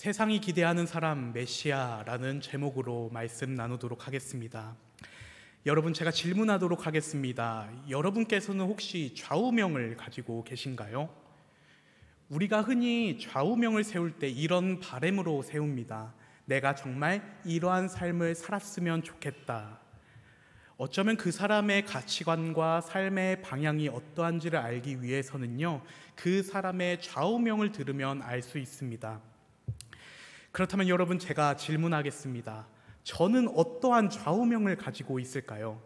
세상이 기대하는 사람 메시아라는 제목으로 말씀 나누도록 하겠습니다. 여러분, 제가 질문하도록 하겠습니다. 여러분께서는 혹시 좌우명을 가지고 계신가요? 우리가 흔히 좌우명을 세울 때 이런 바람으로 세웁니다. 내가 정말 이러한 삶을 살았으면 좋겠다. 어쩌면 그 사람의 가치관과 삶의 방향이 어떠한지를 알기 위해서는요, 그 사람의 좌우명을 들으면 알 수 있습니다. 그렇다면 여러분, 제가 질문하겠습니다. 저는 어떠한 좌우명을 가지고 있을까요?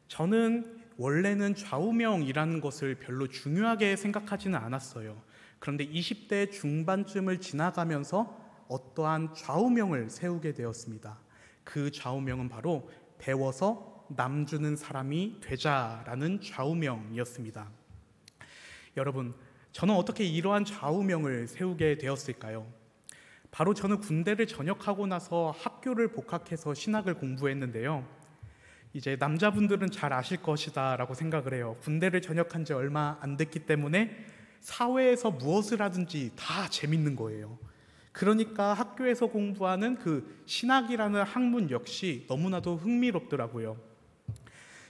저는 원래는 좌우명이라는 것을 별로 중요하게 생각하지는 않았어요. 그런데 20대 중반쯤을 지나가면서 어떠한 좌우명을 세우게 되었습니다. 그 좌우명은 바로 배워서 남 주는 사람이 되자라는 좌우명이었습니다. 여러분, 저는 어떻게 이러한 좌우명을 세우게 되었을까요? 바로 저는 군대를 전역하고 나서 학교를 복학해서 신학을 공부했는데요. 이제 남자분들은 잘 아실 것이다 라고 생각을 해요. 군대를 전역한 지 얼마 안 됐기 때문에 사회에서 무엇을 하든지 다 재밌는 거예요. 그러니까 학교에서 공부하는 그 신학이라는 학문 역시 너무나도 흥미롭더라고요.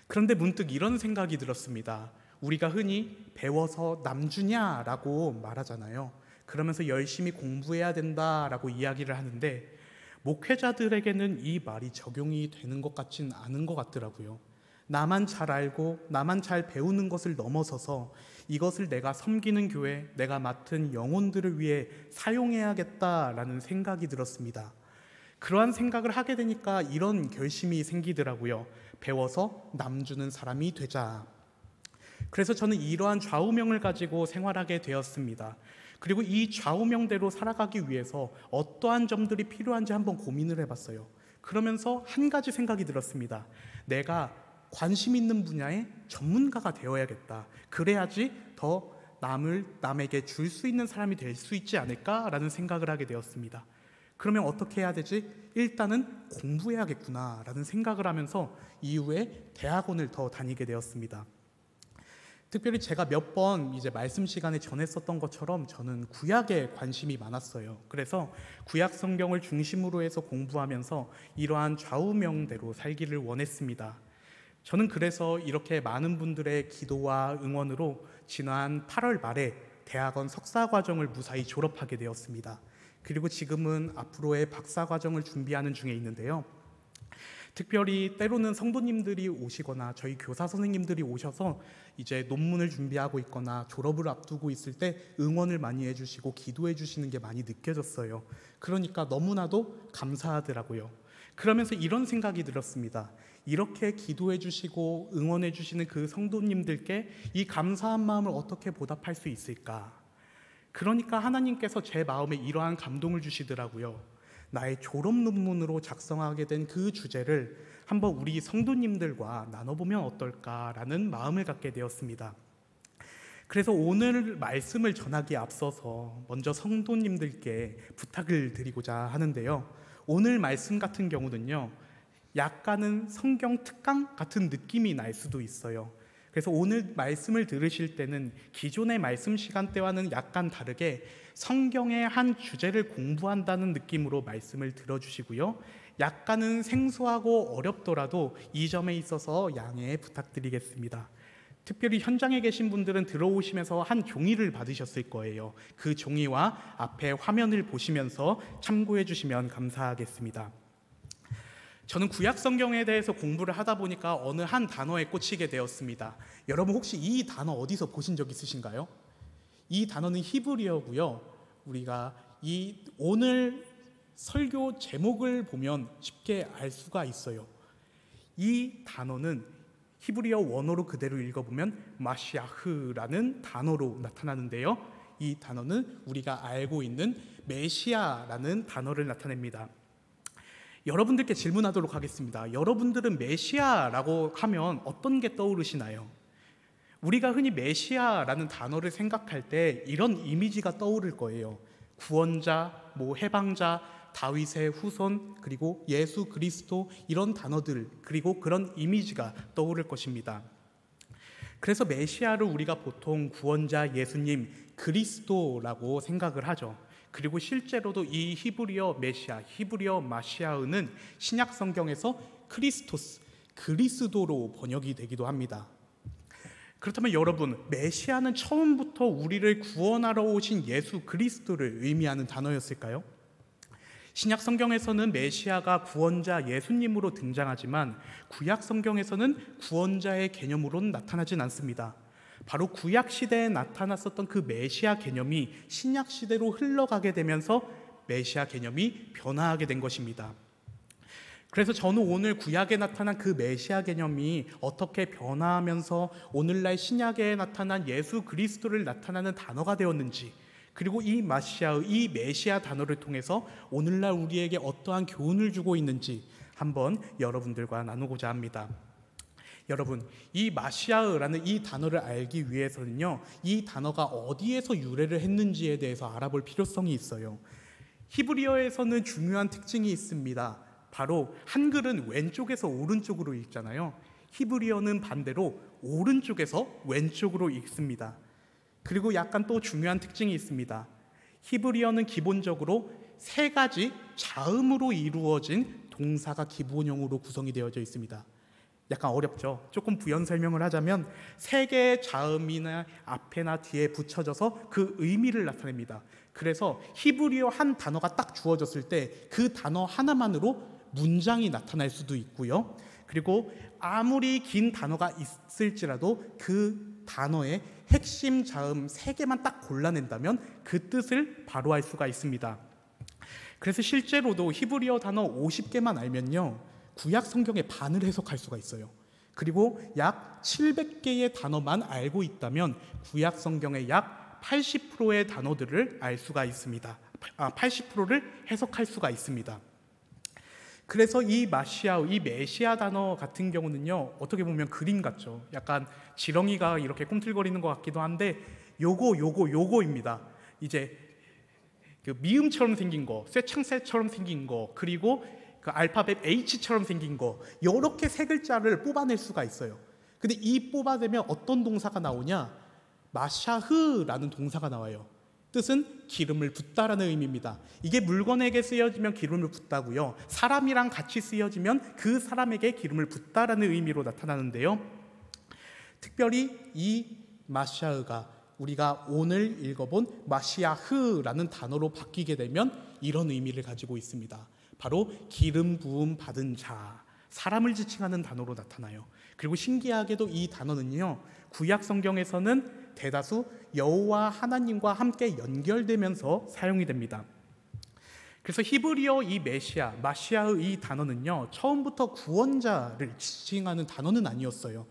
그런데 문득 이런 생각이 들었습니다. 우리가 흔히 배워서 남주냐라고 말하잖아요. 그러면서 열심히 공부해야 된다라고 이야기를 하는데 목회자들에게는 이 말이 적용이 되는 것 같진 않은 것 같더라고요. 나만 잘 알고 나만 잘 배우는 것을 넘어서서 이것을 내가 섬기는 교회, 내가 맡은 영혼들을 위해 사용해야겠다라는 생각이 들었습니다. 그러한 생각을 하게 되니까 이런 결심이 생기더라고요. 배워서 남 주는 사람이 되자. 그래서 저는 이러한 좌우명을 가지고 생활하게 되었습니다. 그리고 이 좌우명대로 살아가기 위해서 어떠한 점들이 필요한지 한번 고민을 해봤어요. 그러면서 한 가지 생각이 들었습니다. 내가 관심 있는 분야의 전문가가 되어야겠다. 그래야지 더 남에게 줄 수 있는 사람이 될 수 있지 않을까라는 생각을 하게 되었습니다. 그러면 어떻게 해야 되지? 일단은 공부해야겠구나라는 생각을 하면서 이후에 대학원을 더 다니게 되었습니다. 특별히 제가 몇 번 이제 말씀 시간에 전했었던 것처럼 저는 구약에 관심이 많았어요. 그래서 구약 성경을 중심으로 해서 공부하면서 이러한 좌우명대로 살기를 원했습니다. 저는 그래서 이렇게 많은 분들의 기도와 응원으로 지난 8월 말에 대학원 석사과정을 무사히 졸업하게 되었습니다. 그리고 지금은 앞으로의 박사과정을 준비하는 중에 있는데요. 특별히 때로는 성도님들이 오시거나 저희 교사 선생님들이 오셔서 이제 논문을 준비하고 있거나 졸업을 앞두고 있을 때 응원을 많이 해주시고 기도해 주시는 게 많이 느껴졌어요. 그러니까 너무나도 감사하더라고요. 그러면서 이런 생각이 들었습니다. 이렇게 기도해 주시고 응원해 주시는 그 성도님들께 이 감사한 마음을 어떻게 보답할 수 있을까? 그러니까 하나님께서 제 마음에 이러한 감동을 주시더라고요. 나의 졸업 논문으로 작성하게 된 그 주제를 한번 우리 성도님들과 나눠보면 어떨까라는 마음을 갖게 되었습니다. 그래서 오늘 말씀을 전하기에 앞서서 먼저 성도님들께 부탁을 드리고자 하는데요. 오늘 말씀 같은 경우는요, 약간은 성경 특강 같은 느낌이 날 수도 있어요. 그래서 오늘 말씀을 들으실 때는 기존의 말씀 시간대와는 약간 다르게 성경의 한 주제를 공부한다는 느낌으로 말씀을 들어주시고요. 약간은 생소하고 어렵더라도 이 점에 있어서 양해 부탁드리겠습니다. 특별히 현장에 계신 분들은 들어오시면서 한 종이를 받으셨을 거예요. 그 종이와 앞에 화면을 보시면서 참고해 주시면 감사하겠습니다. 저는 구약 성경에 대해서 공부를 하다 보니까 어느 한 단어에 꽂히게 되었습니다. 여러분, 혹시 이 단어 어디서 보신 적 있으신가요? 이 단어는 히브리어고요. 우리가 이 오늘 설교 제목을 보면 쉽게 알 수가 있어요. 이 단어는 히브리어 원어로 그대로 읽어보면 마시아흐라는 단어로 나타나는데요. 이 단어는 우리가 알고 있는 메시아라는 단어를 나타냅니다. 여러분들께 질문하도록 하겠습니다. 여러분들은 메시아라고 하면 어떤 게 떠오르시나요? 우리가 흔히 메시아라는 단어를 생각할 때 이런 이미지가 떠오를 거예요. 구원자, 해방자, 다윗의 후손, 그리고 예수 그리스도, 이런 단어들, 그리고 그런 이미지가 떠오를 것입니다. 그래서 메시아를 우리가 보통 구원자, 예수님, 그리스도라고 생각을 하죠. 그리고 실제로도 이 히브리어 메시아, 히브리어 마시아흐는 신약 성경에서 크리스토스, 그리스도로 번역이 되기도 합니다. 그렇다면 여러분, 메시아는 처음부터 우리를 구원하러 오신 예수 그리스도를 의미하는 단어였을까요? 신약 성경에서는 메시아가 구원자 예수님으로 등장하지만 구약 성경에서는 구원자의 개념으로는 나타나진 않습니다. 바로 구약 시대에 나타났었던 그 메시아 개념이 신약 시대로 흘러가게 되면서 메시아 개념이 변화하게 된 것입니다. 그래서 저는 오늘 구약에 나타난 그 메시아 개념이 어떻게 변화하면서 오늘날 신약에 나타난 예수 그리스도를 나타나는 단어가 되었는지, 그리고 이 메시아 단어를 통해서 오늘날 우리에게 어떠한 교훈을 주고 있는지 한번 여러분들과 나누고자 합니다. 여러분, 이 마시아흐라는 이 단어를 알기 위해서는요, 이 단어가 어디에서 유래를 했는지에 대해서 알아볼 필요성이 있어요. 히브리어에서는 중요한 특징이 있습니다. 바로 한글은 왼쪽에서 오른쪽으로 읽잖아요. 히브리어는 반대로 오른쪽에서 왼쪽으로 읽습니다. 그리고 약간 또 중요한 특징이 있습니다. 히브리어는 기본적으로 세 가지 자음으로 이루어진 동사가 기본형으로 구성이 되어져 있습니다. 약간 어렵죠? 조금 부연 설명을 하자면 세 개의 자음이나 앞에나 뒤에 붙여져서 그 의미를 나타냅니다. 그래서 히브리어 한 단어가 딱 주어졌을 때 그 단어 하나만으로 문장이 나타날 수도 있고요. 그리고 아무리 긴 단어가 있을지라도 그 단어의 핵심 자음 3개만 딱 골라낸다면 그 뜻을 바로 알 수가 있습니다. 그래서 실제로도 히브리어 단어 50개만 알면요, 구약 성경의 반을 해석할 수가 있어요. 그리고 약 700개의 단어만 알고 있다면 구약 성경의 약 80%의 단어들을 알 수가 있습니다. 80%를 해석할 수가 있습니다. 그래서 이 메시아 단어 같은 경우는요, 어떻게 보면 그림 같죠. 약간 지렁이가 이렇게 꿈틀거리는 것 같기도 한데 요거입니다. 이제 그 미음처럼 생긴 거, 쇠창새처럼 생긴 거, 그리고 그 알파벳 H처럼 생긴 거, 이렇게 세 글자를 뽑아낼 수가 있어요. 근데 이 뽑아내면 어떤 동사가 나오냐? 마샤흐라는 동사가 나와요. 뜻은 기름을 붓다라는 의미입니다. 이게 물건에게 쓰여지면 기름을 붓다고요. 사람이랑 같이 쓰여지면 그 사람에게 기름을 붓다라는 의미로 나타나는데요. 특별히 이 마샤흐가 우리가 오늘 읽어본 마시아흐라는 단어로 바뀌게 되면 이런 의미를 가지고 있습니다. 바로 기름 부음 받은 자, 사람을 지칭하는 단어로 나타나요. 그리고 신기하게도 이 단어는요, 구약 성경에서는 대다수 여호와 하나님과 함께 연결되면서 사용이 됩니다. 그래서 히브리어 이 마시아의 이 단어는요, 처음부터 구원자를 지칭하는 단어는 아니었어요.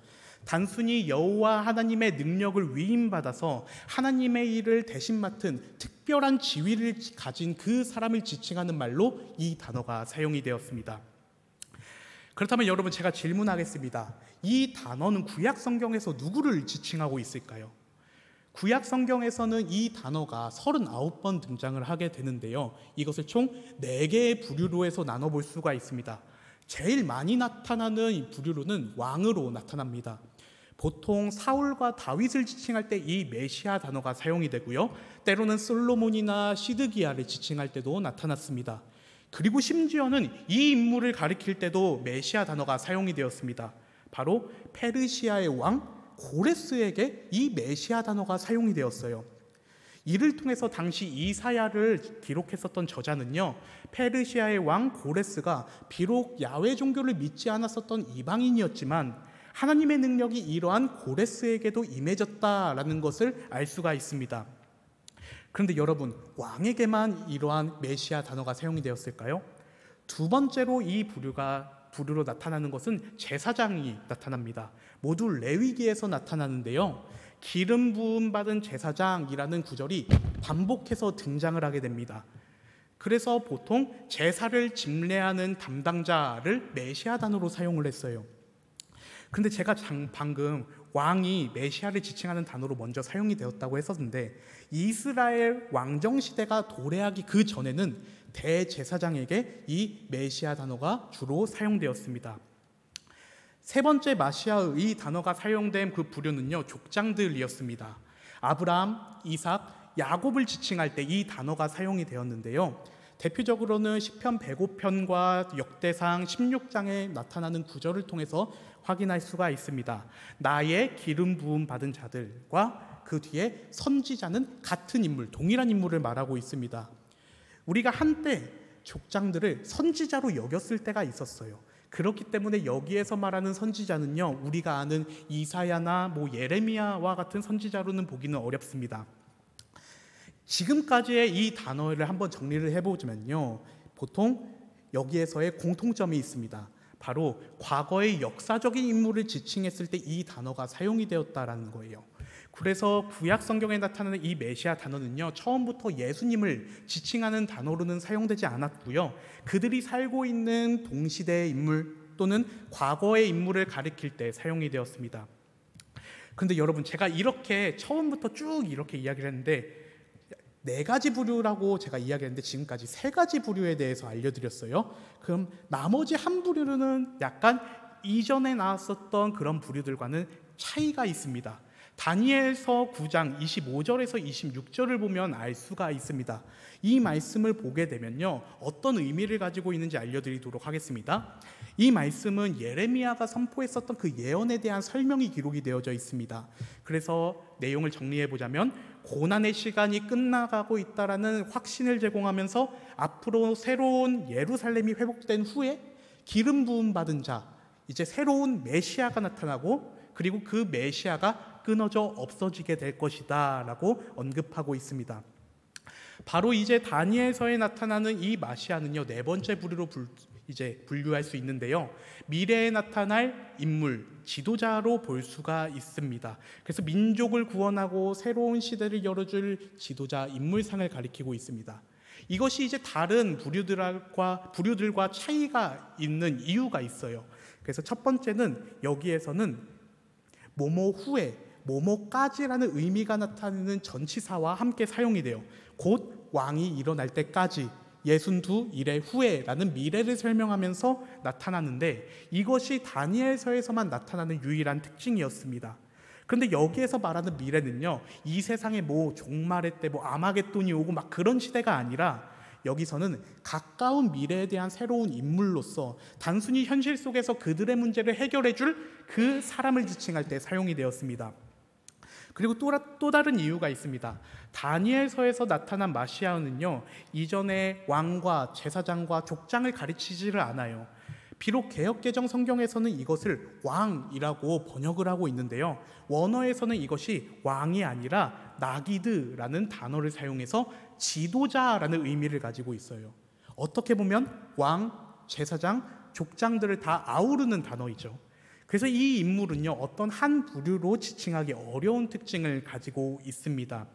단순히 여호와 하나님의 능력을 위임받아서 하나님의 일을 대신 맡은 특별한 지위를 가진 그 사람을 지칭하는 말로 이 단어가 사용이 되었습니다. 그렇다면 여러분, 제가 질문하겠습니다. 이 단어는 구약 성경에서 누구를 지칭하고 있을까요? 구약 성경에서는 이 단어가 39번 등장을 하게 되는데요, 이것을 총 4개의 부류로 해서 나눠볼 수가 있습니다. 제일 많이 나타나는 이 부류로는 왕으로 나타납니다. 보통 사울과 다윗을 지칭할 때 이 메시아 단어가 사용이 되고요, 때로는 솔로몬이나 시드기야를 지칭할 때도 나타났습니다. 그리고 심지어는 이 인물을 가리킬 때도 메시아 단어가 사용이 되었습니다. 바로 페르시아의 왕 고레스에게 이 메시아 단어가 사용이 되었어요. 이를 통해서 당시 이사야를 기록했었던 저자는요, 페르시아의 왕 고레스가 비록 야훼 종교를 믿지 않았었던 이방인이었지만 하나님의 능력이 이러한 고레스에게도 임해졌다라는 것을 알 수가 있습니다. 그런데 여러분, 왕에게만 이러한 메시아 단어가 사용이 되었을까요? 두 번째로 이 부류로 나타나는 것은 제사장이 나타납니다. 모두 레위기에서 나타나는데요, 기름 부음 받은 제사장이라는 구절이 반복해서 등장을 하게 됩니다. 그래서 보통 제사를 집례하는 담당자를 메시아 단어로 사용을 했어요. 근데 제가 방금 왕이 메시아를 지칭하는 단어로 먼저 사용이 되었다고 했었는데, 이스라엘 왕정 시대가 도래하기 그 전에는 대제사장에게 이 메시아 단어가 주로 사용되었습니다. 세 번째 마시아의 이 단어가 사용된 그 부류는요, 족장들이었습니다. 아브라함, 이삭, 야곱을 지칭할 때 이 단어가 사용이 되었는데요. 대표적으로는 시편 105편과 역대상 16장에 나타나는 구절을 통해서 확인할 수가 있습니다. 나의 기름 부음 받은 자들과 그 뒤에 선지자는 같은 인물, 동일한 인물을 말하고 있습니다. 우리가 한때 족장들을 선지자로 여겼을 때가 있었어요. 그렇기 때문에 여기에서 말하는 선지자는요, 우리가 아는 이사야나 예레미야와 같은 선지자로는 보기는 어렵습니다. 지금까지의 이 단어를 한번 정리를 해보자면요, 보통 여기에서의 공통점이 있습니다. 바로 과거의 역사적인 인물을 지칭했을 때 이 단어가 사용이 되었다라는 거예요. 그래서 구약 성경에 나타나는 이 메시아 단어는요, 처음부터 예수님을 지칭하는 단어로는 사용되지 않았고요, 그들이 살고 있는 동시대의 인물 또는 과거의 인물을 가리킬 때 사용이 되었습니다. 그런데 여러분, 제가 이렇게 처음부터 쭉 이렇게 이야기를 했는데 4가지 부류라고 제가 이야기했는데 지금까지 3가지 부류에 대해서 알려드렸어요. 그럼 나머지 한 부류는 약간 이전에 나왔었던 그런 부류들과는 차이가 있습니다. 다니엘서 9장 25절에서 26절을 보면 알 수가 있습니다. 이 말씀을 보게 되면요, 어떤 의미를 가지고 있는지 알려드리도록 하겠습니다. 이 말씀은 예레미야가 선포했었던 그 예언에 대한 설명이 기록이 되어져 있습니다. 그래서 내용을 정리해 보자면, 고난의 시간이 끝나가고 있다라는 확신을 제공하면서 앞으로 새로운 예루살렘이 회복된 후에 기름 부음 받은 자, 이제 새로운 메시아가 나타나고, 그리고 그 메시아가 끊어져 없어지게 될 것이다 라고 언급하고 있습니다. 바로 이제 다니엘서에 나타나는 이 메시아는요, 4번째 부류로 이제 분류할 수 있는데요, 미래에 나타날 인물, 지도자로 볼 수가 있습니다. 그래서 민족을 구원하고 새로운 시대를 열어줄 지도자, 인물상을 가리키고 있습니다. 이것이 이제 다른 부류들과 차이가 있는 이유가 있어요. 그래서 첫 번째는 여기에서는 뭐뭐 후에, 뭐뭐까지라는 의미가 나타내는 전치사와 함께 사용이 돼요. 곧 왕이 일어날 때까지, 62일의 후에라는 미래를 설명하면서 나타나는데, 이것이 다니엘서에서만 나타나는 유일한 특징이었습니다. 그런데 여기에서 말하는 미래는요, 이 세상에 종말의 때 아마겟돈이 오고 막 그런 시대가 아니라, 여기서는 가까운 미래에 대한 새로운 인물로서 단순히 현실 속에서 그들의 문제를 해결해 줄 그 사람을 지칭할 때 사용이 되었습니다. 그리고 또 다른 이유가 있습니다. 다니엘서에서 나타난 메시아는요, 이전에 왕과 제사장과 족장을 가르치지를 않아요. 비록 개역개정 성경에서는 이것을 왕이라고 번역을 하고 있는데요, 원어에서는 이것이 왕이 아니라 나기드라는 단어를 사용해서 지도자라는 의미를 가지고 있어요. 어떻게 보면 왕, 제사장, 족장들을 다 아우르는 단어이죠. 그래서 이 인물은요, 어떤 한 부류로 지칭하기 어려운 특징을 가지고 있습니다.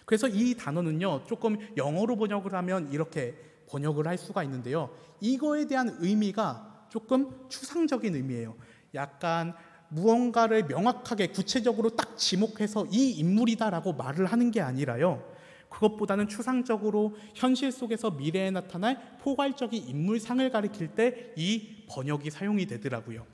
그래서 이 단어는요, 조금 영어로 번역을 하면 이렇게 번역을 할 수가 있는데요, 이거에 대한 의미가 조금 추상적인 의미예요. 약간 무언가를 명확하게 구체적으로 딱 지목해서 이 인물이다라고 말을 하는 게 아니라요, 그것보다는 추상적으로 현실 속에서 미래에 나타날 포괄적인 인물상을 가리킬 때 이 번역이 사용이 되더라고요.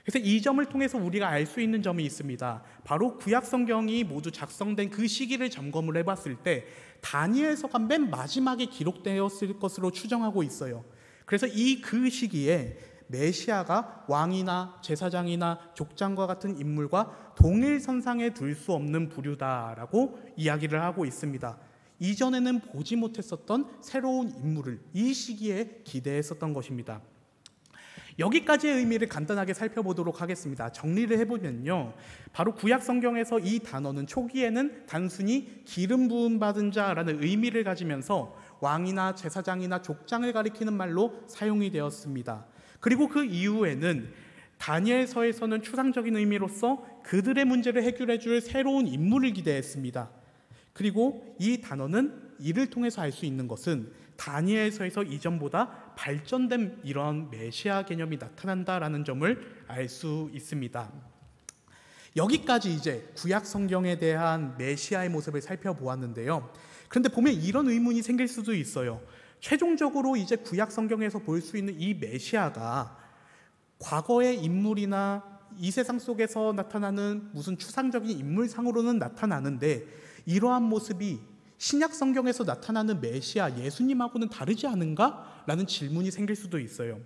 그래서 이 점을 통해서 우리가 알 수 있는 점이 있습니다. 바로 구약 성경이 모두 작성된 그 시기를 점검을 해봤을 때 다니엘서가 맨 마지막에 기록되었을 것으로 추정하고 있어요. 그래서 그 시기에 메시아가 왕이나 제사장이나 족장과 같은 인물과 동일선상에 둘 수 없는 부류다라고 이야기를 하고 있습니다. 이전에는 보지 못했었던 새로운 인물을 이 시기에 기대했었던 것입니다. 여기까지의 의미를 간단하게 살펴보도록 하겠습니다. 정리를 해보면요, 바로 구약 성경에서 이 단어는 초기에는 단순히 기름 부음 받은 자라는 의미를 가지면서 왕이나 제사장이나 족장을 가리키는 말로 사용이 되었습니다. 그리고 그 이후에는 다니엘서에서는 추상적인 의미로서 그들의 문제를 해결해 줄 새로운 인물을 기대했습니다. 그리고 이 단어는 이를 통해서 알 수 있는 것은 다니엘서에서 이전보다 발전된 이런 메시아 개념이 나타난다라는 점을 알 수 있습니다. 여기까지 이제 구약 성경에 대한 메시아의 모습을 살펴보았는데요, 그런데 보면 이런 의문이 생길 수도 있어요. 최종적으로 이제 구약 성경에서 볼 수 있는 이 메시아가 과거의 인물이나 이 세상 속에서 나타나는 무슨 추상적인 인물상으로는 나타나는데, 이러한 모습이 신약 성경에서 나타나는 메시아 예수님하고는 다르지 않은가? 라는 질문이 생길 수도 있어요.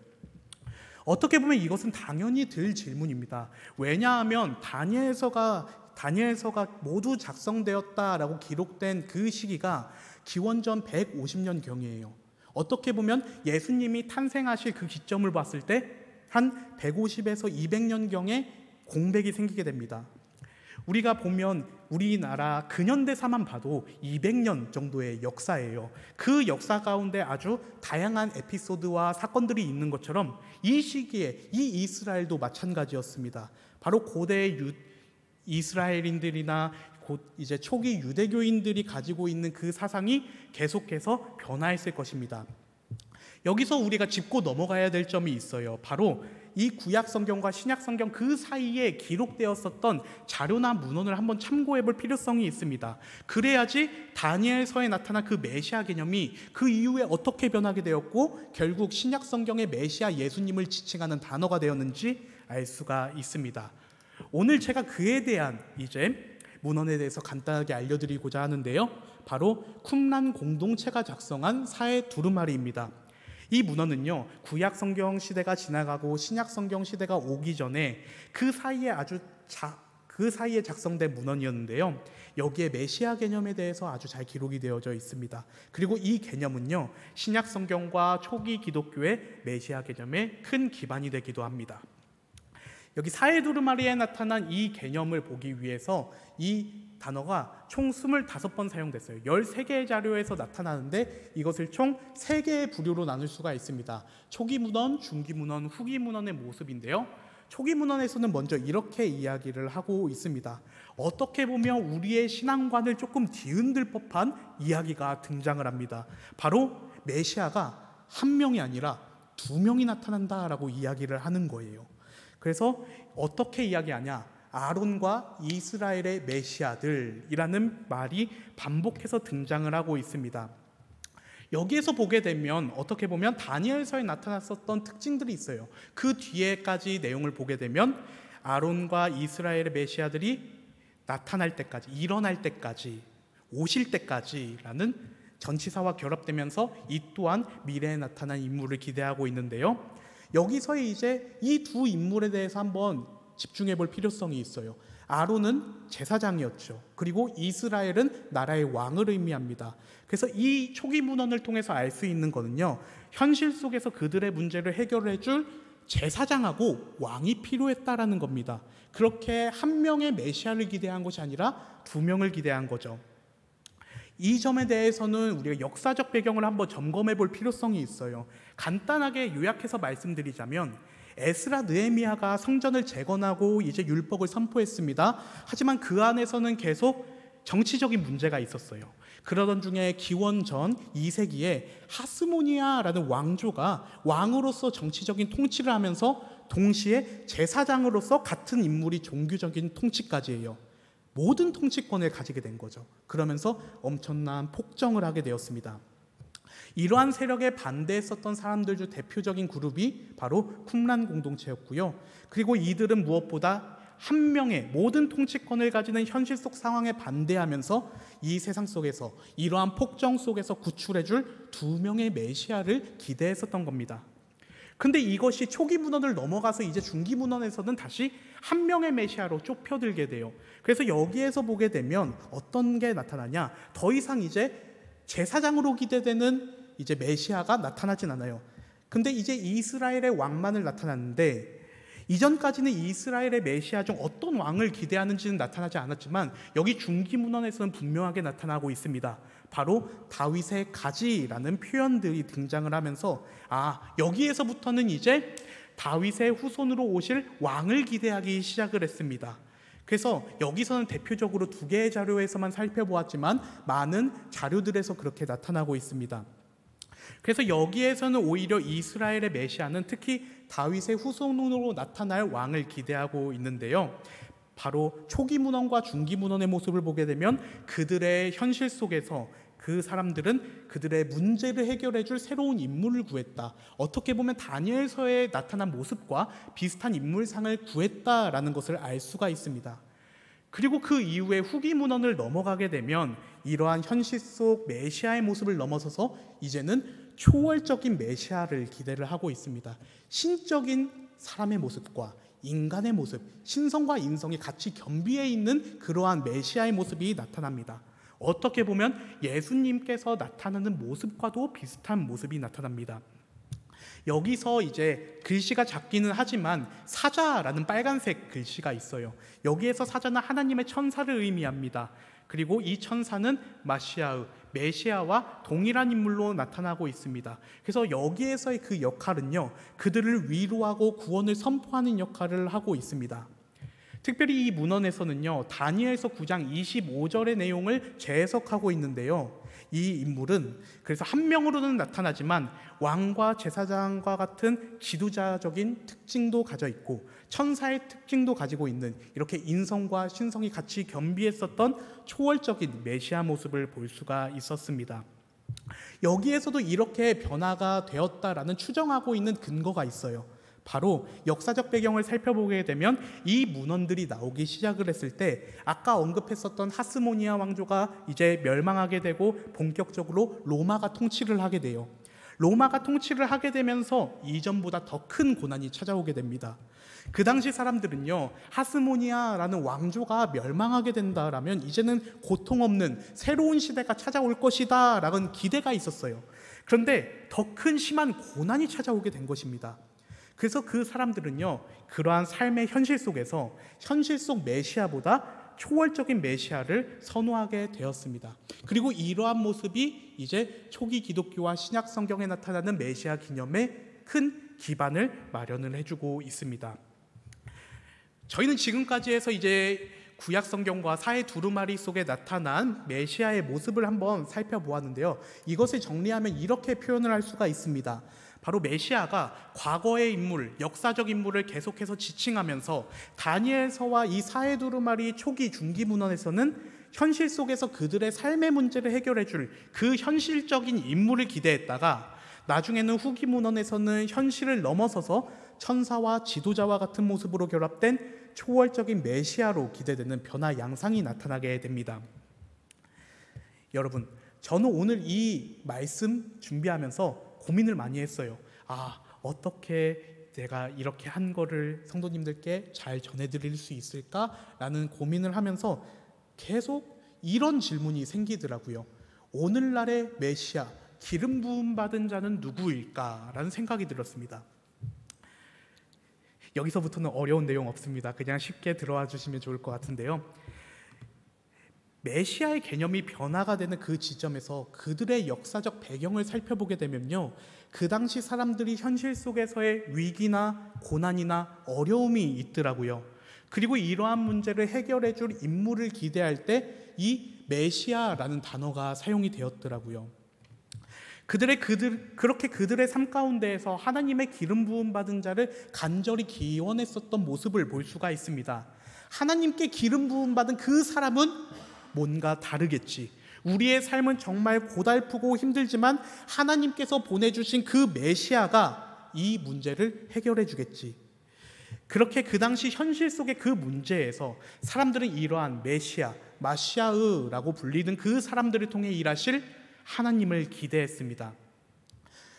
어떻게 보면 이것은 당연히 들 질문입니다. 왜냐하면 다니엘서가 모두 작성되었다라고 기록된 그 시기가 기원전 150년경이에요. 어떻게 보면 예수님이 탄생하실 그 기점을 봤을 때 한 150에서 200년경에 공백이 생기게 됩니다. 우리가 보면 우리나라 근현대사만 봐도 200년 정도의 역사예요. 그 역사 가운데 아주 다양한 에피소드와 사건들이 있는 것처럼 이 시기에 이 이스라엘도 마찬가지였습니다. 바로 고대 이스라엘인들이나 곧 이제 초기 유대교인들이 가지고 있는 그 사상이 계속해서 변화했을 것입니다. 여기서 우리가 짚고 넘어가야 될 점이 있어요. 바로 이 구약 성경과 신약 성경 그 사이에 기록되었었던 자료나 문헌을 한번 참고해 볼 필요성이 있습니다. 그래야지 다니엘서에 나타난 그 메시아 개념이 그 이후에 어떻게 변하게 되었고 결국 신약 성경의 메시아 예수님을 지칭하는 단어가 되었는지 알 수가 있습니다. 오늘 제가 그에 대한 이제 문헌에 대해서 간단하게 알려드리고자 하는데요. 바로 쿰란 공동체가 작성한 사회 두루마리입니다. 이 문헌은요, 구약 성경 시대가 지나가고 신약 성경 시대가 오기 전에 그 사이에 작성된 문헌이었는데요. 여기에 메시아 개념에 대해서 아주 잘 기록이 되어져 있습니다. 그리고 이 개념은요, 신약 성경과 초기 기독교의 메시아 개념의 큰 기반이 되기도 합니다. 여기 사회 두루마리에 나타난 이 개념을 보기 위해서 이 단어가 총 25번 사용됐어요. 13개의 자료에서 나타나는데 이것을 총 3개의 부류로 나눌 수가 있습니다. 초기 문헌, 중기 문헌, 후기 문헌의 모습인데요. 초기 문헌에서는 먼저 이렇게 이야기를 하고 있습니다. 어떻게 보면 우리의 신앙관을 조금 뒤흔들 법한 이야기가 등장을 합니다. 바로 메시아가 한 명이 아니라 2명이 나타난다라고 이야기를 하는 거예요. 그래서 어떻게 이야기하냐? 아론과 이스라엘의 메시아들이라는 말이 반복해서 등장을 하고 있습니다. 여기에서 보게 되면 어떻게 보면 다니엘서에 나타났었던 특징들이 있어요. 그 뒤에까지 내용을 보게 되면 아론과 이스라엘의 메시아들이 나타날 때까지, 일어날 때까지, 오실 때까지라는 전치사와 결합되면서 이 또한 미래에 나타난 인물을 기대하고 있는데요. 여기서 이제 이 두 인물에 대해서 한번 집중해 볼 필요성이 있어요. 아론은 제사장이었죠. 그리고 이스라엘은 나라의 왕을 의미합니다. 그래서 이 초기 문헌을 통해서 알 수 있는 거는요, 현실 속에서 그들의 문제를 해결해 줄 제사장하고 왕이 필요했다라는 겁니다. 그렇게 한 명의 메시아를 기대한 것이 아니라 2명을 기대한 거죠. 이 점에 대해서는 우리가 역사적 배경을 한번 점검해 볼 필요성이 있어요. 간단하게 요약해서 말씀드리자면 에스라 느헤미야가 성전을 재건하고 이제 율법을 선포했습니다. 하지만 그 안에서는 계속 정치적인 문제가 있었어요. 그러던 중에 기원전 2세기에 하스모니아라는 왕조가 왕으로서 정치적인 통치를 하면서 동시에 제사장으로서 같은 인물이 종교적인 통치까지 해요. 모든 통치권을 가지게 된 거죠. 그러면서 엄청난 폭정을 하게 되었습니다. 이러한 세력에 반대했었던 사람들 중 대표적인 그룹이 바로 쿰란 공동체였고요. 그리고 이들은 무엇보다 한 명의 모든 통치권을 가지는 현실 속 상황에 반대하면서 이 세상 속에서 이러한 폭정 속에서 구출해줄 2명의 메시아를 기대했었던 겁니다. 근데 이것이 초기 문헌을 넘어가서 이제 중기 문헌에서는 다시 한 명의 메시아로 좁혀들게 돼요. 그래서 여기에서 보게 되면 어떤 게 나타나냐? 더 이상 이제 제사장으로 기대되는 이제 메시아가 나타나진 않아요. 근데 이제 이스라엘의 왕만을 나타났는데 이전까지는 이스라엘의 메시아 중 어떤 왕을 기대하는지는 나타나지 않았지만 여기 중기 문헌에서는 분명하게 나타나고 있습니다. 바로 다윗의 가지라는 표현들이 등장을 하면서 여기에서부터는 이제 다윗의 후손으로 오실 왕을 기대하기 시작을 했습니다. 그래서 여기서는 대표적으로 2개의 자료에서만 살펴보았지만 많은 자료들에서 그렇게 나타나고 있습니다. 그래서 여기에서는 오히려 이스라엘의 메시아는 특히 다윗의 후손으로 나타날 왕을 기대하고 있는데요. 바로 초기 문헌과 중기 문헌의 모습을 보게 되면 그들의 현실 속에서 그 사람들은 그들의 문제를 해결해 줄 새로운 인물을 구했다. 어떻게 보면 다니엘서에 나타난 모습과 비슷한 인물상을 구했다라는 것을 알 수가 있습니다. 그리고 그 이후에 후기 문헌을 넘어가게 되면 이러한 현실 속 메시아의 모습을 넘어서서 이제는 초월적인 메시아를 기대를 하고 있습니다. 신적인 사람의 모습과 인간의 모습, 신성과 인성이 같이 겸비해 있는 그러한 메시아의 모습이 나타납니다. 어떻게 보면 예수님께서 나타나는 모습과도 비슷한 모습이 나타납니다. 여기서 이제 글씨가 작기는 하지만 사자라는 빨간색 글씨가 있어요. 여기에서 사자는 하나님의 천사를 의미합니다. 그리고 이 천사는 마시아의 메시아와 동일한 인물로 나타나고 있습니다. 그래서 여기에서의 그 역할은요, 그들을 위로하고 구원을 선포하는 역할을 하고 있습니다. 특별히 이 문헌에서는요, 다니엘서 9장 25절의 내용을 재해석하고 있는데요, 이 인물은 그래서 한 명으로는 나타나지만 왕과 제사장과 같은 지도자적인 특징도 가져 있고 천사의 특징도 가지고 있는, 이렇게 인성과 신성이 같이 겸비했었던 초월적인 메시아 모습을 볼 수가 있었습니다. 여기에서도 이렇게 변화가 되었다라는 추정하고 있는 근거가 있어요. 바로 역사적 배경을 살펴보게 되면 이 문헌들이 나오기 시작을 했을 때 아까 언급했었던 하스모니아 왕조가 이제 멸망하게 되고 본격적으로 로마가 통치를 하게 돼요. 로마가 통치를 하게 되면서 이전보다 더 큰 고난이 찾아오게 됩니다. 그 당시 사람들은요, 하스모니아라는 왕조가 멸망하게 된다라면 이제는 고통 없는 새로운 시대가 찾아올 것이다 라는 기대가 있었어요. 그런데 더 큰 심한 고난이 찾아오게 된 것입니다. 그래서 그 사람들은요, 그러한 삶의 현실 속에서 현실 속 메시아보다 초월적인 메시아를 선호하게 되었습니다. 그리고 이러한 모습이 이제 초기 기독교와 신약 성경에 나타나는 메시아 기념에 큰 기반을 마련을 해주고 있습니다. 저희는 지금까지 해서 이제 구약 성경과 사해 두루마리 속에 나타난 메시아의 모습을 한번 살펴보았는데요, 이것을 정리하면 이렇게 표현을 할 수가 있습니다. 바로 메시아가 과거의 인물, 역사적 인물을 계속해서 지칭하면서 다니엘서와 이 사해 두루마리 초기 중기 문헌에서는 현실 속에서 그들의 삶의 문제를 해결해 줄 그 현실적인 인물을 기대했다가 나중에는 후기 문헌에서는 현실을 넘어서서 천사와 지도자와 같은 모습으로 결합된 초월적인 메시아로 기대되는 변화 양상이 나타나게 됩니다. 여러분, 저는 오늘 이 말씀 준비하면서 고민을 많이 했어요. 어떻게 내가 이렇게 한 거를 성도님들께 잘 전해드릴 수 있을까라는 고민을 하면서 계속 이런 질문이 생기더라고요. 오늘날의 메시아, 기름 부음 받은 자는 누구일까라는 생각이 들었습니다. 여기서부터는 어려운 내용 없습니다. 그냥 쉽게 들어와 주시면 좋을 것 같은데요, 메시아의 개념이 변화가 되는 그 지점에서 그들의 역사적 배경을 살펴보게 되면요, 그 당시 사람들이 현실 속에서의 위기나 고난이나 어려움이 있더라고요. 그리고 이러한 문제를 해결해 줄 인물을 기대할 때 이 메시아라는 단어가 사용이 되었더라고요. 그렇게 그들의 삶 가운데에서 하나님의 기름 부음 받은 자를 간절히 기원했었던 모습을 볼 수가 있습니다. 하나님께 기름 부음 받은 그 사람은 뭔가 다르겠지, 우리의 삶은 정말 고달프고 힘들지만 하나님께서 보내주신 그 메시아가 이 문제를 해결해 주겠지. 그렇게 그 당시 현실 속의 그 문제에서 사람들은 이러한 메시아, 마시아으라고 불리는 그 사람들을 통해 일하실 하나님을 기대했습니다.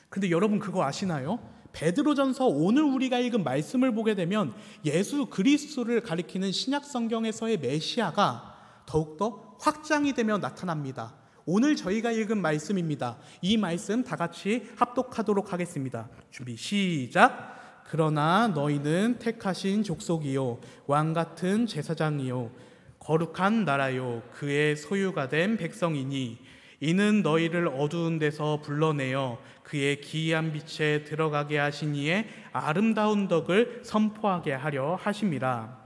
근데 여러분 그거 아시나요? 베드로전서 오늘 우리가 읽은 말씀을 보게 되면 예수 그리스도를 가리키는 신약 성경에서의 메시아가 더욱더 확장이 되며 나타납니다. 오늘 저희가 읽은 말씀입니다. 이 말씀 다 같이 합독하도록 하겠습니다. 준비 시작. 그러나 너희는 택하신 족속이요 왕같은 제사장이요 거룩한 나라요 그의 소유가 된 백성이니 이는 너희를 어두운 데서 불러내어 그의 기이한 빛에 들어가게 하신 이의 아름다운 덕을 선포하게 하려 하심이라.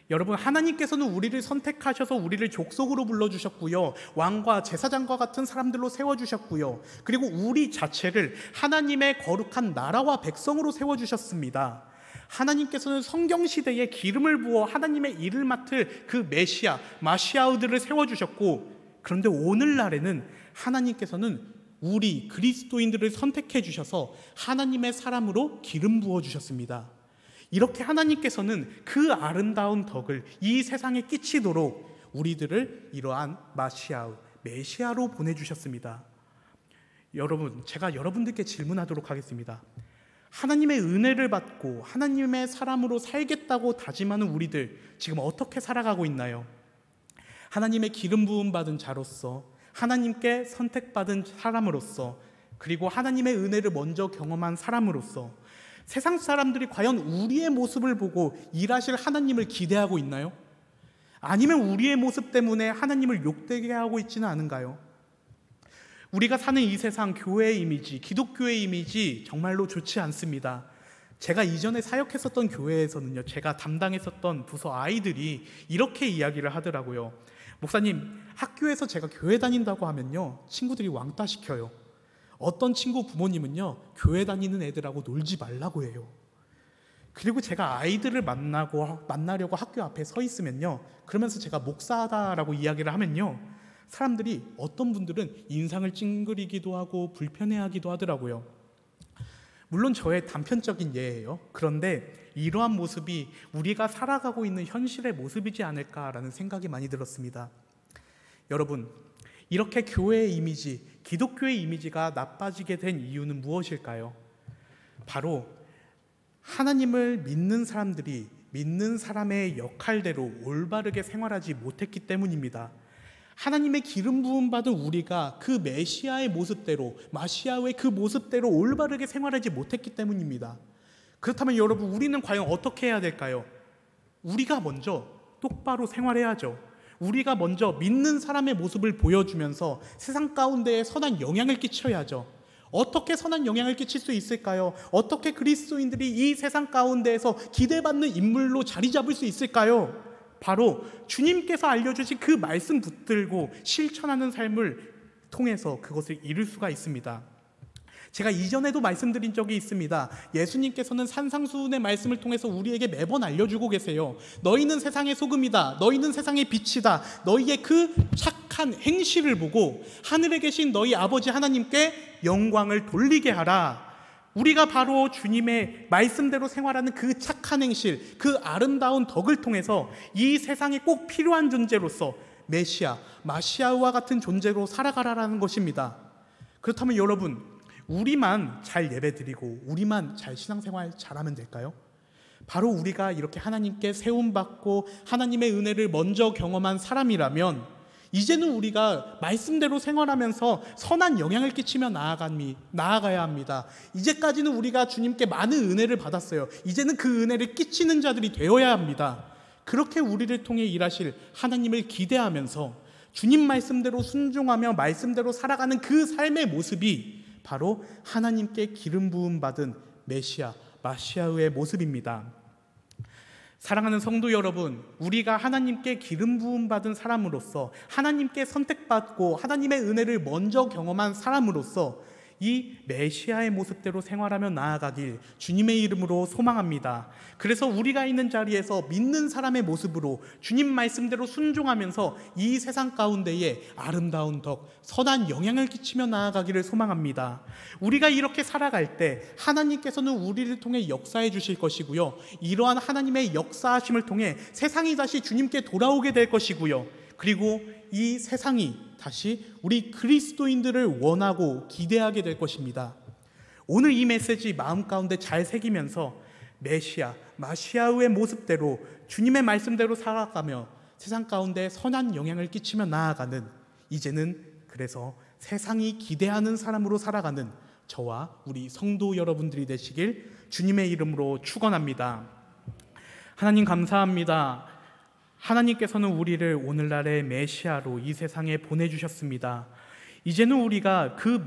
여러분, 하나님께서는 우리를 선택하셔서 우리를 족속으로 불러주셨고요, 왕과 제사장과 같은 사람들로 세워주셨고요, 그리고 우리 자체를 하나님의 거룩한 나라와 백성으로 세워주셨습니다. 하나님께서는 성경시대에 기름을 부어 하나님의 일을 맡을 그 메시아, 마시아우들을 세워주셨고, 그런데 오늘날에는 하나님께서는 우리 그리스도인들을 선택해 주셔서 하나님의 사람으로 기름 부어 주셨습니다. 이렇게 하나님께서는 그 아름다운 덕을 이 세상에 끼치도록 우리들을 이러한 메시아로 보내주셨습니다. 여러분, 제가 여러분들께 질문하도록 하겠습니다. 하나님의 은혜를 받고 하나님의 사람으로 살겠다고 다짐하는 우리들, 지금 어떻게 살아가고 있나요? 하나님의 기름 부음 받은 자로서, 하나님께 선택받은 사람으로서, 그리고 하나님의 은혜를 먼저 경험한 사람으로서 세상 사람들이 과연 우리의 모습을 보고 일하실 하나님을 기대하고 있나요? 아니면 우리의 모습 때문에 하나님을 욕되게 하고 있지는 않은가요? 우리가 사는 이 세상 교회의 이미지, 기독교의 이미지 정말로 좋지 않습니다. 제가 이전에 사역했었던 교회에서는요, 제가 담당했었던 부서 아이들이 이렇게 이야기를 하더라고요. 목사님, 학교에서 제가 교회 다닌다고 하면요, 친구들이 왕따 시켜요. 어떤 친구 부모님은요, 교회 다니는 애들하고 놀지 말라고 해요. 그리고 제가 아이들을 만나려고 학교 앞에 서 있으면요, 그러면서 제가 목사다라고 이야기를 하면요, 사람들이 어떤 분들은 인상을 찡그리기도 하고 불편해하기도 하더라고요. 물론 저의 단편적인 예예요. 그런데 이러한 모습이 우리가 살아가고 있는 현실의 모습이지 않을까라는 생각이 많이 들었습니다. 여러분, 이렇게 교회의 이미지, 기독교의 이미지가 나빠지게 된 이유는 무엇일까요? 바로 하나님을 믿는 사람들이 믿는 사람의 역할대로 올바르게 생활하지 못했기 때문입니다. 하나님의 기름 부음 받은 우리가 그 메시아의 모습대로, 마시아의 그 모습대로 올바르게 생활하지 못했기 때문입니다. 그렇다면 여러분, 우리는 과연 어떻게 해야 될까요? 우리가 먼저 똑바로 생활해야죠. 우리가 먼저 믿는 사람의 모습을 보여주면서 세상 가운데에 선한 영향을 끼쳐야죠. 어떻게 선한 영향을 끼칠 수 있을까요? 어떻게 그리스도인들이 이 세상 가운데에서 기대받는 인물로 자리 잡을 수 있을까요? 바로 주님께서 알려주신 그 말씀 붙들고 실천하는 삶을 통해서 그것을 이룰 수가 있습니다. 제가 이전에도 말씀드린 적이 있습니다. 예수님께서는 산상수훈의 말씀을 통해서 우리에게 매번 알려주고 계세요. 너희는 세상의 소금이다. 너희는 세상의 빛이다. 너희의 그 착한 행실을 보고 하늘에 계신 너희 아버지 하나님께 영광을 돌리게 하라. 우리가 바로 주님의 말씀대로 생활하는 그 착한 행실, 그 아름다운 덕을 통해서 이 세상에 꼭 필요한 존재로서 메시아, 마시아와 같은 존재로 살아가라라는 것입니다. 그렇다면 여러분, 우리만 잘 예배드리고 우리만 잘 신앙생활 잘하면 될까요? 바로 우리가 이렇게 하나님께 세움받고 하나님의 은혜를 먼저 경험한 사람이라면 이제는 우리가 말씀대로 생활하면서 선한 영향을 끼치며 나아가야 합니다. 이제까지는 우리가 주님께 많은 은혜를 받았어요. 이제는 그 은혜를 끼치는 자들이 되어야 합니다. 그렇게 우리를 통해 일하실 하나님을 기대하면서 주님 말씀대로 순종하며 말씀대로 살아가는 그 삶의 모습이 바로 하나님께 기름 부음 받은 메시아, 마시아의 모습입니다. 사랑하는 성도 여러분, 우리가 하나님께 기름 부음 받은 사람으로서, 하나님께 선택받고 하나님의 은혜를 먼저 경험한 사람으로서 이 메시아의 모습대로 생활하며 나아가길 주님의 이름으로 소망합니다. 그래서 우리가 있는 자리에서 믿는 사람의 모습으로 주님 말씀대로 순종하면서 이 세상 가운데에 아름다운 덕, 선한 영향을 끼치며 나아가기를 소망합니다. 우리가 이렇게 살아갈 때 하나님께서는 우리를 통해 역사해 주실 것이고요, 이러한 하나님의 역사하심을 통해 세상이 다시 주님께 돌아오게 될 것이고요, 그리고 이 세상이 다시 우리 그리스도인들을 원하고 기대하게 될 것입니다. 오늘 이 메시지 마음 가운데 잘 새기면서 메시아, 마시아의 모습대로 주님의 말씀대로 살아가며 세상 가운데 선한 영향을 끼치며 나아가는, 이제는 그래서 세상이 기대하는 사람으로 살아가는 저와 우리 성도 여러분들이 되시길 주님의 이름으로 축원합니다. 하나님 감사합니다. 하나님께서는 우리를 오늘날의 메시아로 이 세상에 보내주셨습니다. 이제는 우리가 그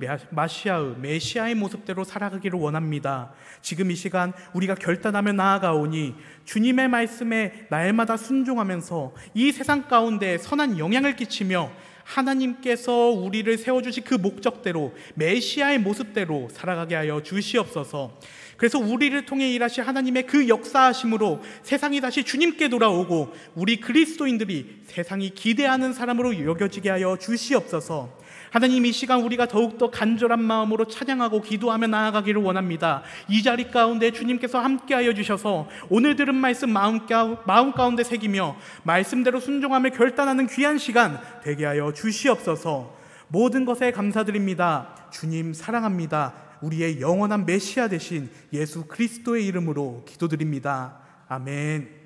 메시아의 모습대로 살아가기를 원합니다. 지금 이 시간 우리가 결단하며 나아가오니 주님의 말씀에 날마다 순종하면서 이 세상 가운데 선한 영향을 끼치며 하나님께서 우리를 세워주신 그 목적대로 메시아의 모습대로 살아가게 하여 주시옵소서. 그래서 우리를 통해 일하신 하나님의 그 역사하심으로 세상이 다시 주님께 돌아오고 우리 그리스도인들이 세상이 기대하는 사람으로 여겨지게 하여 주시옵소서. 하나님, 이 시간 우리가 더욱더 간절한 마음으로 찬양하고 기도하며 나아가기를 원합니다. 이 자리 가운데 주님께서 함께하여 주셔서 오늘 들은 말씀 마음 가운데 새기며 말씀대로 순종하며 결단하는 귀한 시간 되게 하여 주시옵소서. 모든 것에 감사드립니다. 주님 사랑합니다. 우리의 영원한 메시아 되신 예수 그리스도의 이름으로 기도드립니다. 아멘.